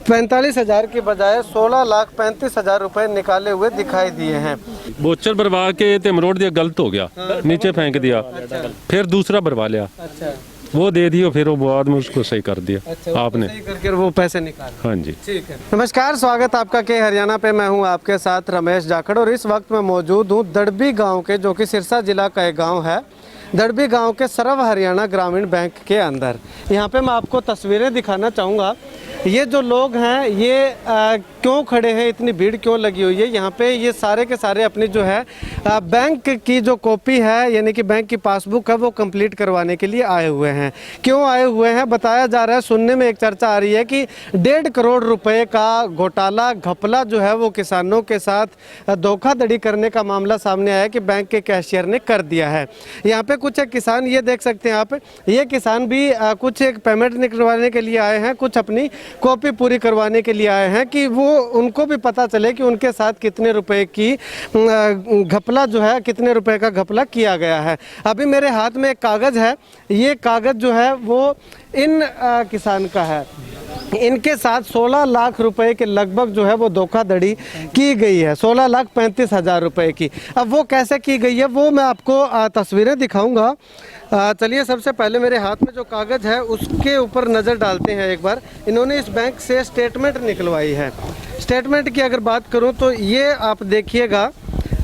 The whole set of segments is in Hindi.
45,000 की बजाय 16,35,000 रुपए निकाले हुए दिखाई दिए हैं। वोचर भरवा के ते मरोड़ दिया, गलत हो गया, नीचे फेंक दिया। फिर दूसरा भरवा लिया, वो दे दिया, फिर वो बाद में उसको सही कर दिया आपने, सही करके वो पैसे निकाले। हाँ जी। ठीक है। नमस्कार, स्वागत आपका के हरियाणा पे। मैं हूं आपके साथ रमेश जाखड़ और इस वक्त मैं मौजूद हूं दड़बी गांव के, जो कि सिरसा जिला का एक गांव है। दड़बी गांव के सर्व हरियाणा ग्रामीण बैंक के अंदर यहाँ पे मैं आपको तस्वीरें दिखाना चाहूँगा। ये जो लोग हैं ये क्यों खड़े हैं, इतनी भीड़ क्यों लगी हुई है यहाँ पे, ये सारे के सारे अपनी जो है बैंक की जो कॉपी है, यानी कि बैंक की पासबुक है, वो कंप्लीट करवाने के लिए आए हुए हैं। क्यों आए हुए हैं बताया जा रहा है, सुनने में एक चर्चा आ रही है कि 1.5 करोड़ रुपए का घोटाला, घपला जो है वो किसानों के साथ धोखाधड़ी करने का मामला सामने आया कि बैंक के कैशियर ने कर दिया है। यहाँ पे कुछ एक किसान, ये देख सकते हैं आप, ये किसान भी कुछ एक पेमेंट निकलवाने के लिए आए हैं, कुछ अपनी कॉपी पूरी करवाने के लिए आए हैं कि वो उनको भी पता चले कि उनके साथ कितने रुपए की घपला जो है, कितने रुपए का घपला किया गया है। अभी मेरे हाथ में एक कागज़ है, ये कागज़ जो है वो इन किसान का है। इनके साथ 16 लाख रुपए के लगभग जो है वो धोखाधड़ी की गई है, 16,35,000 रुपए की। अब वो कैसे की गई है वो मैं आपको तस्वीरें दिखाऊंगा। चलिए, सबसे पहले मेरे हाथ में जो कागज़ है उसके ऊपर नज़र डालते हैं एक बार। इन्होंने इस बैंक से स्टेटमेंट निकलवाई है। स्टेटमेंट की अगर बात करूं तो ये आप देखिएगा,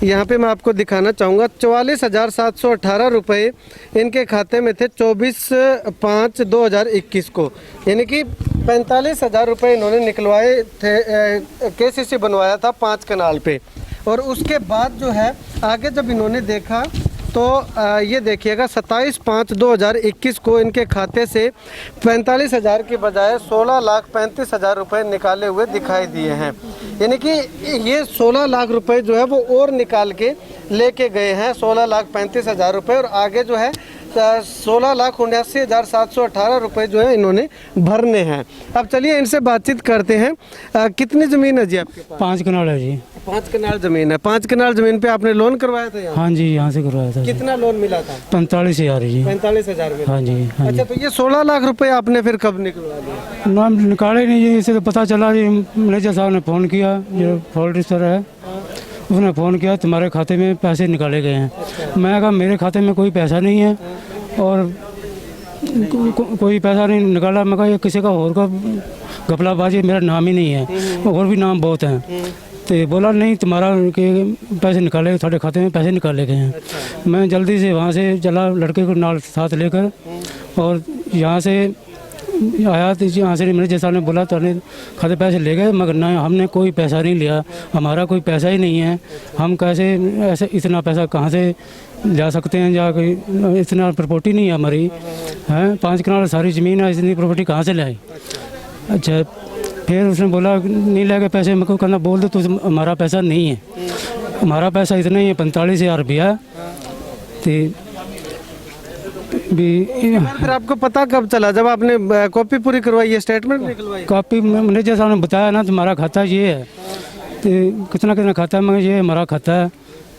यहाँ पे मैं आपको दिखाना चाहूँगा। 44,718 रुपये इनके खाते में थे 24/5/2021 को, यानी कि 45,000 रुपये इन्होंने निकलवाए थे। केसीसी बनवाया था 5 कनाल पे। और उसके बाद जो है आगे जब इन्होंने देखा तो ये देखिएगा 27/5/2021 को इनके खाते से 45,000 की बजाय 16,35,000 रुपये निकाले हुए दिखाई दिए हैं। यानी कि ये 16 लाख रुपए जो है वो और निकाल के लेके गए हैं, 16,35,000 रुपये। और आगे जो है 16,79,718 रुपये जो है इन्होंने भरने हैं। अब चलिए इनसे बातचीत करते हैं। कितनी ज़मीन है जी आपके पास? 5 कनाल है जी। 5 कनाल ज़मीन है। 5 कनाल ज़मीन पे आपने लोन करवाया था यहाँ? हाँ जी, यहाँ से करवाया था। कितना लोन मिला था? 45,000 जी। 45,000 में? हाँ जी, हाँ अच्छा, जी। तो ये 16 लाख रुपए आपने फिर कब निकलवा लिया? नाम निकाले नहीं जी, इसे तो पता चला जी, मैनेजर साहब ने फ़ोन किया, जो फॉल्टर है उसने फ़ोन किया, तुम्हारे खाते में पैसे निकाले गए हैं। मैं कहा मेरे खाते में कोई पैसा नहीं है और कोई पैसा नहीं निकाला। मैं कहा ये किसी का और का घपलाबाजी, मेरा नाम ही नहीं है, और भी नाम बहुत हैं। तो बोला नहीं, तुम्हारा के पैसे निकाले, थोड़े खाते में पैसे निकाले गए हैं। मैं जल्दी से वहाँ से चला, लड़के को नाल साथ लेकर, और यहाँ से आया तो यहाँ से मैंने जैसा ने बोला तो खाते पैसे ले गए, मगर ना हमने कोई पैसा नहीं लिया, हमारा कोई पैसा ही नहीं है। हम कैसे ऐसे इतना पैसा कहाँ से जा सकते हैं, या कोई इतना प्रॉपर्टी नहीं है हमारी, हैं 5 कनाल सारी ज़मीन है, इतनी प्रॉपर्टी कहाँ से लाए। अच्छा, फिर उसने बोला नहीं ले गए पैसे। मेरे को कहना बोल दो तो हमारा पैसा नहीं है, हमारा पैसा इतना ही है, 45,000 रुपया। तो फिर आपको पता कब चला जब आपने कॉपी पूरी करवाई है, स्टेटमेंट निकलवाई? कॉपी मैनेजर साहब ने बताया ना, तुम्हारा खाता ये है, तो कितना कितना खाता है, मैं ये हमारा खाता है।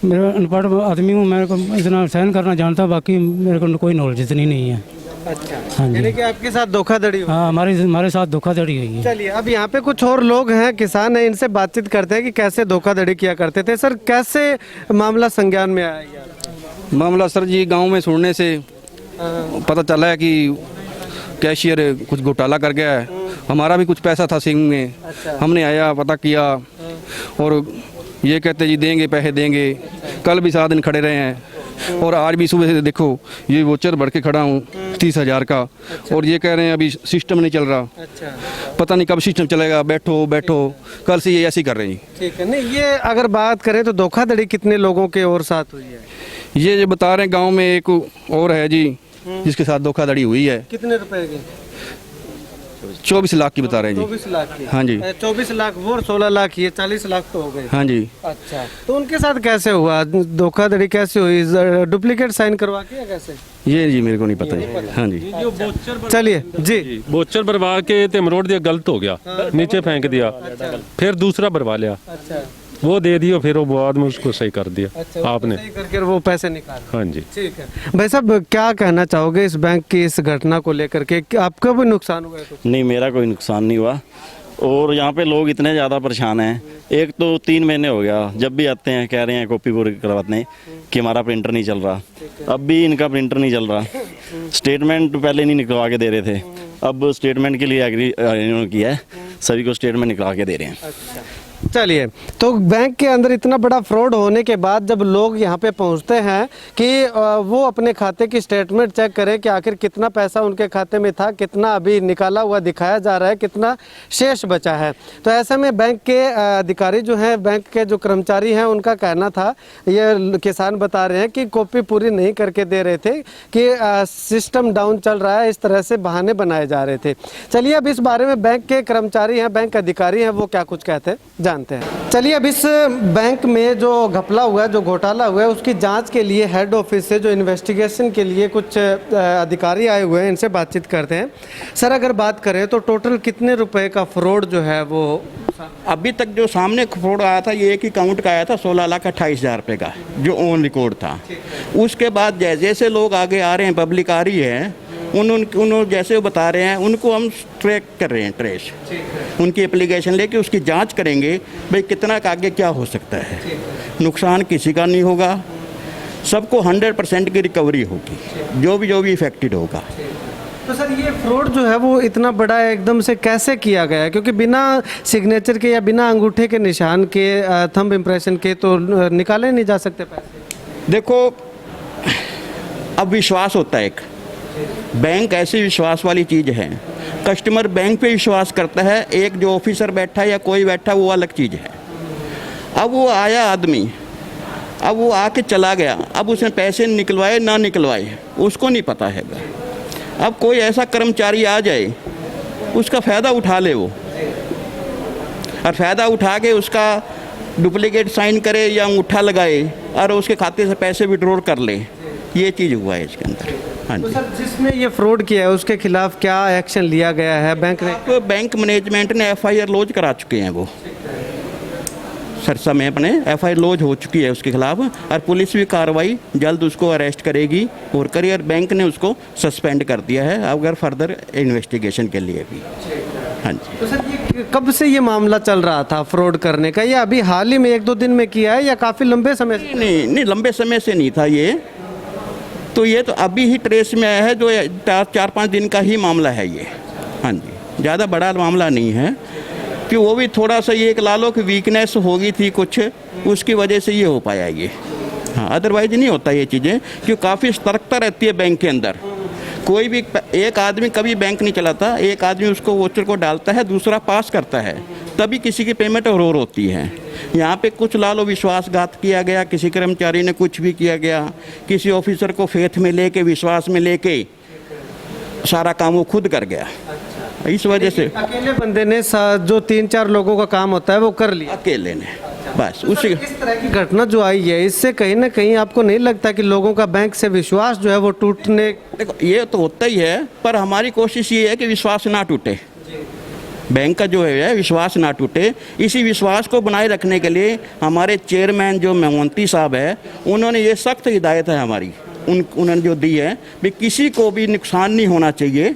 मेरा अनपढ़ आदमी हूँ, मेरे को इतना साइन करना जानता, बाकी मेरे को कोई नॉलेज इतनी नहीं है। अच्छा, हाँ जी। यानी कि आपके साथ धोखाधड़ी हुई? हाँ, हमारे साथ धोखाधड़ी हुई है। चलिए, अब यहाँ पे कुछ और लोग हैं, किसान हैं, इनसे बातचीत करते हैं कि कैसे धोखाधड़ी किया करते थे। सर, कैसे मामला संज्ञान में आया यार? मामला सर जी, गांव में सुनने से पता चला है कि कैशियर कुछ घोटाला कर गया है। हमारा भी कुछ पैसा था सिंह में। हमने आया, पता किया, और ये कहते जी देंगे, पैसे देंगे। कल भी 7 दिन खड़े रहे हैं, और आज भी सुबह से देखो ये वोचर भर के खड़ा हूँ 30,000 का। और ये कह रहे हैं अभी सिस्टम नहीं चल रहा। पता नहीं कब सिस्टम चलेगा, बैठो बैठो। कल से ये ऐसे ही कर रहे हैं जी। ठीक है। नहीं, ये अगर बात करें तो धोखाधड़ी कितने लोगों के और साथ हुई है? ये जो बता रहे हैं, गांव में एक और है जी जिसके साथ धोखाधड़ी हुई है। कितने रुपए की? 24 लाख की बता रहे हैं जी। 24 लाख की? हाँ जी। 24 लाख वो, 16 लाख ये, 40 लाख तो हो गए। हाँ जी। अच्छा, तो उनके साथ कैसे हुआ धोखाधड़ी, कैसे हुई? डुप्लीकेट साइन करवा के या कैसे? ये जी मेरे को नहीं पता जी। हाँ जी। चलिए जी। वोचर भरवा के ते मरोड़ दिया, गलत हो गया, नीचे फेंक दिया। फिर दूसरा भरवा लिया, अच्छा, वो दे दिया, फिर वो बाद में उसको सही कर दिया आपने, सही करके वो पैसे निकाल। हाँ जी। ठीक है भाई साहब, क्या कहना चाहोगे इस बैंक की इस घटना को लेकर के? आपका भी नुकसान हुआ है कुछ? नहीं, मेरा कोई नुकसान नहीं हुआ। और यहाँ पे लोग इतने ज़्यादा परेशान हैं। एक तो 3 महीने हो गया, जब भी आते हैं कह रहे हैं कॉपी पूरी करवाते हैं कि हमारा प्रिंटर नहीं चल रहा। अब भी इनका प्रिंटर नहीं चल रहा। स्टेटमेंट पहले नहीं निकलवा के दे रहे थे, अब स्टेटमेंट के लिए एग्री इन्होंने किया है, सभी को स्टेटमेंट निकलवा के दे रहे हैं। चलिए, तो बैंक के अंदर इतना बड़ा फ्रॉड होने के बाद जब लोग यहाँ पे पहुँचते हैं कि वो अपने खाते की स्टेटमेंट चेक करें कि आखिर कितना पैसा उनके खाते में था, कितना अभी निकाला हुआ दिखाया जा रहा है, कितना शेष बचा है, तो ऐसे में बैंक के अधिकारी जो हैं, बैंक के जो कर्मचारी हैं, उनका कहना था, ये किसान बता रहे हैं कि कॉपी पूरी नहीं करके दे रहे थे, कि सिस्टम डाउन चल रहा है, इस तरह से बहाने बनाए जा रहे थे। चलिए अब इस बारे में बैंक के कर्मचारी हैं, बैंक अधिकारी हैं, वो क्या कुछ कहते हैं जानते हैं। चलिए अब इस बैंक में जो घपला हुआ है, जो घोटाला हुआ है, उसकी जांच के लिए हेड ऑफिस से जो इन्वेस्टिगेशन के लिए कुछ अधिकारी आए हुए हैं, इनसे बातचीत करते हैं। सर अगर बात करें तो टोटल कितने रुपए का फ्रॉड जो है वो अभी तक जो सामने फ्रॉड आया था, ये एक ही काउंट का आया था 16,28,000 रुपये का, जो ऑन रिकॉर्ड था। उसके बाद जैसे जैसे लोग आगे आ रहे हैं, पब्लिक आ रही है, उन जैसे वो बता रहे हैं, उनको हम ट्रैक कर रहे हैं, ट्रेस उनकी एप्लीकेशन लेके उसकी जांच करेंगे भाई कितना का आगे क्या हो सकता है। नुकसान किसी का नहीं होगा, सबको 100% की रिकवरी होगी, जो भी इफेक्टेड होगा। तो सर ये फ्रॉड जो है वो इतना बड़ा एकदम से कैसे किया गया है? क्योंकि बिना सिग्नेचर के या बिना अंगूठे के निशान के, थंब इम्प्रेशन के तो निकाले नहीं जा सकते पैसे। देखो, अब विश्वास होता है, एक बैंक ऐसी विश्वास वाली चीज़ है। कस्टमर बैंक पे विश्वास करता है, एक जो ऑफिसर बैठा है या कोई बैठा वो अलग चीज़ है। अब वो आया आदमी, अब वो आके चला गया, अब उसने पैसे निकलवाए ना निकलवाए उसको नहीं पता है। अब कोई ऐसा कर्मचारी आ जाए, उसका फ़ायदा उठा ले वो, और फ़ायदा उठा के उसका डुप्लीकेट साइन करे या अंगूठा लगाए और उसके खाते से पैसे विड्रॉ कर ले, ये चीज़ हुआ है इसके अंदर। हाँ तो जी। सर जिसने ये फ्रॉड किया है उसके खिलाफ क्या एक्शन लिया गया है बैंक ने? तो बैंक मैनेजमेंट ने FIR लॉन्च करा चुके हैं, वो सरसा में अपने FIR लॉन्च हो चुकी है उसके खिलाफ, और पुलिस भी कार्रवाई जल्द उसको अरेस्ट करेगी और करियर बैंक ने उसको सस्पेंड कर दिया है अगर फर्दर इन्वेस्टिगेशन के लिए भी। हाँ जी। तो सर ये कब से ये मामला चल रहा था फ्रॉड करने का? या अभी हाल ही में 1-2 दिन में किया है या काफ़ी लंबे समय से? नहीं, लंबे समय से नहीं था ये, तो ये तो अभी ही ट्रेस में आया है, जो 4-5 दिन का ही मामला है ये। हाँ जी, ज़्यादा बड़ा मामला नहीं है, कि वो भी थोड़ा सा ये एक लालो की वीकनेस हो गई थी कुछ, उसकी वजह से ये हो पाया ये। हाँ, अदरवाइज नहीं होता ये चीज़ें, क्योंकि काफ़ी सतर्कता रहती है बैंक के अंदर। कोई भी एक आदमी कभी बैंक नहीं चलाता, एक आदमी उसको वोचर को डालता है, दूसरा पास करता है, तभी किसी की पेमेंट और होती है। यहाँ पे कुछ लालो विश्वासघात किया गया, किसी कर्मचारी ने कुछ भी किया गया, किसी ऑफिसर को फेथ में लेके, विश्वास में लेके सारा काम वो खुद कर गया। इस वजह से अकेले बंदे ने जो 3-4 लोगों का काम होता है वो कर लिया अकेले ने, बस उसी। इस तरह की घटना जो आई है, इससे कहीं ना कहीं आपको नहीं लगता कि लोगों का बैंक से विश्वास जो है वो टूटने? देखो, ये तो होता ही है, पर हमारी कोशिश ये है कि विश्वास ना टूटे, बैंक का जो है विश्वास ना टूटे। इसी विश्वास को बनाए रखने के लिए हमारे चेयरमैन जो मोहंती साहब है, उन्होंने ये सख्त हिदायत है हमारी, उन्होंने जो दी है भी किसी को भी नुकसान नहीं होना चाहिए,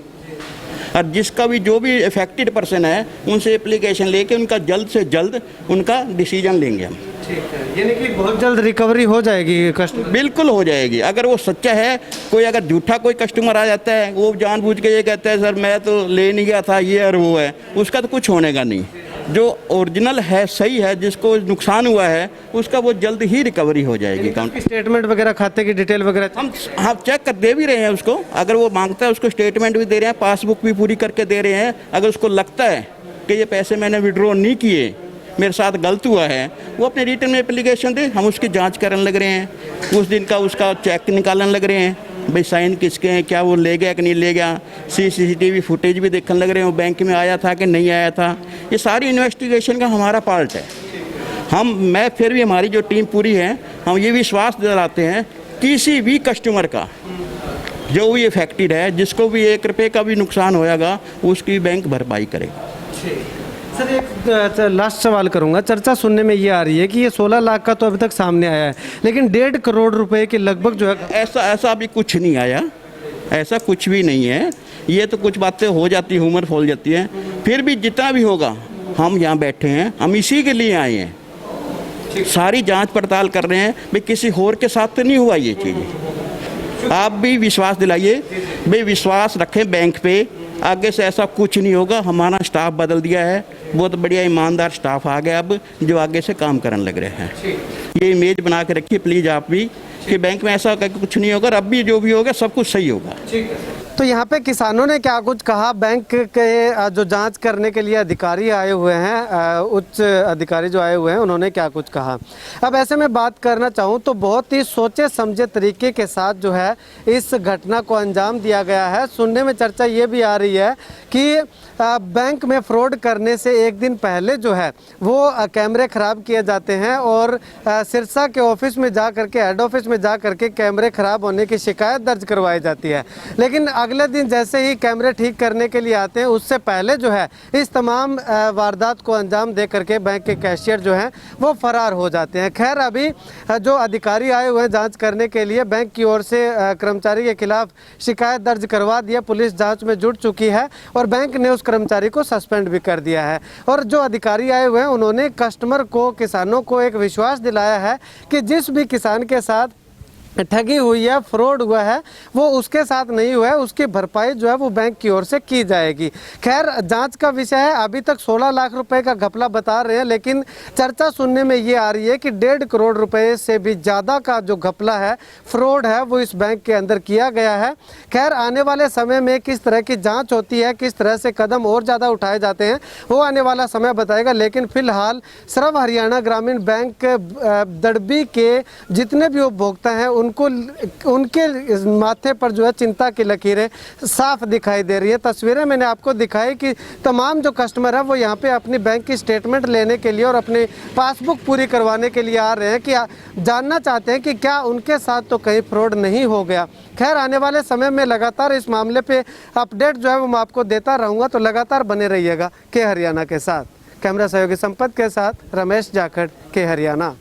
और जिसका भी जो भी अफेक्टेड पर्सन है उनसे एप्लीकेशन लेके उनका जल्द से जल्द उनका डिसीजन लेंगे हम। ठीक है, यानी कि बहुत जल्द रिकवरी हो जाएगी कस्टमर? बिल्कुल हो जाएगी, अगर वो सच्चा है। कोई अगर झूठा कोई कस्टमर आ जाता है, वो जानबूझ के ये कहता है सर मैं तो ले नहीं गया था, ये और वो है, उसका तो कुछ होने का नहीं। जो ओरिजिनल है, सही है, जिसको नुकसान हुआ है, उसका वो जल्द ही रिकवरी हो जाएगी। अकाउंट स्टेटमेंट वगैरह, खाते की डिटेल वगैरह हम चेक कर दे भी रहे हैं उसको, अगर वो मांगता है उसको स्टेटमेंट भी दे रहे हैं, पासबुक भी पूरी करके दे रहे हैं। अगर उसको लगता है कि ये पैसे मैंने विड्रॉ नहीं किए, मेरे साथ गलत हुआ है, वो अपने रिटर्न में एप्लीकेशन दे, हम उसकी जांच करने लग रहे हैं। उस दिन का उसका चेक निकालने लग रहे हैं, भाई साइन किसके हैं, क्या वो ले गया कि नहीं ले गया, CCTV फुटेज भी देखने लग रहे हैं, वो बैंक में आया था कि नहीं आया था। ये सारी इन्वेस्टिगेशन का हमारा पार्ट है। मैं फिर भी हमारी जो टीम पूरी है, हम ये विश्वास दिलाते हैं किसी भी कस्टमर का जो भी इफेक्टेड है, जिसको भी 1 रुपये का भी नुकसान होएगा, उसकी बैंक भरपाई करेगा। सर एक लास्ट सवाल करूंगा। चर्चा सुनने में ये आ रही है कि ये 16 लाख का तो अभी तक सामने आया है, लेकिन 1.5 करोड़ रुपए के लगभग जो है ऐसा अभी कुछ नहीं आया, ऐसा कुछ भी नहीं है। ये तो कुछ बातें हो जाती, उम्र फूल जाती है। फिर भी जितना भी होगा हम यहाँ बैठे हैं, हम इसी के लिए आए हैं। सारी जांच पड़ताल कर रहे हैं भाई किसी और के साथ तो नहीं हुआ ये चीज़। आप भी विश्वास दिलाइए भाई, विश्वास रखें बैंक पे, आगे से ऐसा कुछ नहीं होगा। हमारा स्टाफ बदल दिया है, बहुत बढ़िया ईमानदार स्टाफ आ गया अब, जो आगे से काम करने लग रहे हैं। ये इमेज बना के रखिए प्लीज़ आप भी, कि बैंक में ऐसा कुछ नहीं होगा, और अब भी जो भी होगा सब कुछ सही होगा। तो यहाँ पे किसानों ने क्या कुछ कहा, बैंक के जो जांच करने के लिए अधिकारी आए हुए हैं, उच्च अधिकारी जो आए हुए हैं, उन्होंने क्या कुछ कहा। अब ऐसे में बात करना चाहूँ तो बहुत ही सोचे समझे तरीके के साथ जो है इस घटना को अंजाम दिया गया है। सुनने में चर्चा ये भी आ रही है कि बैंक में फ्रॉड करने से एक दिन पहले जो है वो कैमरे ख़राब किए जाते हैं और सिरसा के ऑफिस में जा करके, हेड ऑफिस में जा करके कैमरे ख़राब होने की शिकायत दर्ज करवाई जाती है। लेकिन अगले दिन जैसे ही कैमरे ठीक करने के लिए आते हैं, उससे पहले जो है इस तमाम वारदात को अंजाम दे करके बैंक के कैशियर जो हैं वो फरार हो जाते हैं। खैर, अभी जो अधिकारी आए हुए हैं जांच करने के लिए, बैंक की ओर से कर्मचारी के खिलाफ शिकायत दर्ज करवा दिया, पुलिस जांच में जुट चुकी है और बैंक ने उस कर्मचारी को सस्पेंड भी कर दिया है। और जो अधिकारी आए हुए हैं उन्होंने कस्टमर को, किसानों को एक विश्वास दिलाया है कि जिस भी किसान के साथ ठगी हुई है, फ्रॉड हुआ है, वो उसके साथ नहीं हुआ है, उसकी भरपाई जो है वो बैंक की ओर से की जाएगी। खैर, जांच का विषय है। अभी तक 16 लाख रुपए का घपला बता रहे हैं, लेकिन चर्चा सुनने में ये आ रही है कि 1.5 करोड़ रुपए से भी ज़्यादा का जो घपला है, फ्रॉड है, वो इस बैंक के अंदर किया गया है। खैर, आने वाले समय में किस तरह की जाँच होती है, किस तरह से कदम और ज़्यादा उठाए जाते हैं, वो आने वाला समय बताएगा। लेकिन फिलहाल सर्व हरियाणा ग्रामीण बैंक दड़बी के जितने भी उपभोक्ता हैं उनके माथे पर जो है चिंता की लकीरें साफ दिखाई दे रही है। तस्वीरें मैंने आपको दिखाई कि तमाम जो कस्टमर है वो यहाँ पे अपनी बैंक की स्टेटमेंट लेने के लिए और अपनी पासबुक पूरी करवाने के लिए आ रहे हैं, कि जानना चाहते हैं कि क्या उनके साथ तो कहीं फ्रॉड नहीं हो गया। खैर, आने वाले समय में लगातार इस मामले पे अपडेट जो है वो मैं आपको देता रहूँगा, तो लगातार बने रहिएगा के हरियाणा के साथ। कैमरा सहयोगी संपत के साथ रमेश जाखड़, के हरियाणा।